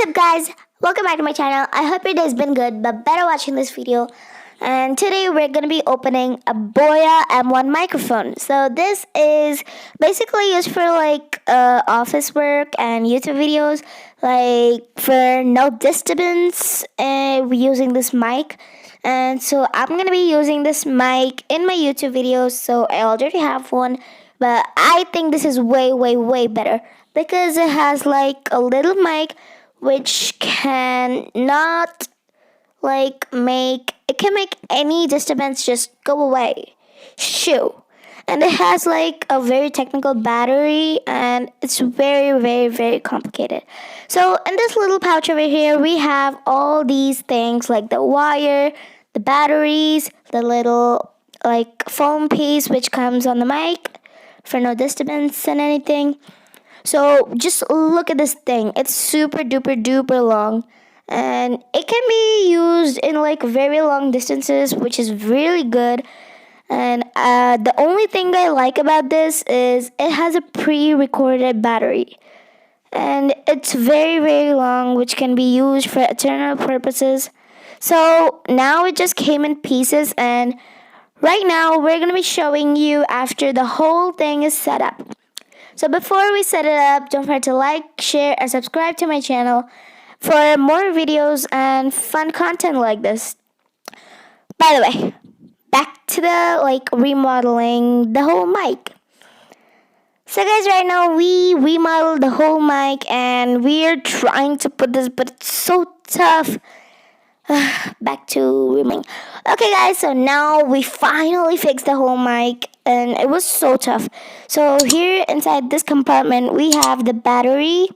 What's up, guys? Welcome back to my channel. I hope your day's been good, but better watching this video. And today we're going to be opening a Boya M1 microphone. So this is basically used for office work and YouTube videos, like for no disturbance using this mic. And so I'm going to be using this mic in my YouTube videos. So I already have one, but I think this is way better because it has like a little mic which can not make any disturbance just go away. Shoo. And it has like a very technical battery and it's very complicated. So in this little pouch over here we have all these things like the wire, the batteries, the little foam piece which comes on the mic for no disturbance and anything. So just look at this thing. It's super duper long. And it can be used in very long distances, which is really good. And the only thing I like about this is it has a pre-recorded battery. And it's very long, which can be used for eternal purposes. So now it just came in pieces, and right now we're going to be showing you after the whole thing is set up. So before we set it up, don't forget to like, share, and subscribe to my channel for more videos and fun content like this. By the way, back to the remodeling the whole mic. So guys, right now we remodeled the whole mic and we're trying to put this, but it's so tough. Back to remodeling. Okay guys, so now we finally fixed the whole mic and it was so tough. So here inside this compartment we have the battery,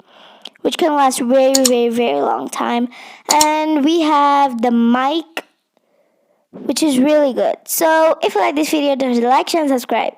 which can last very long time, and we have the mic, which is really good. So if you like this video, don't forget to like, share, and subscribe.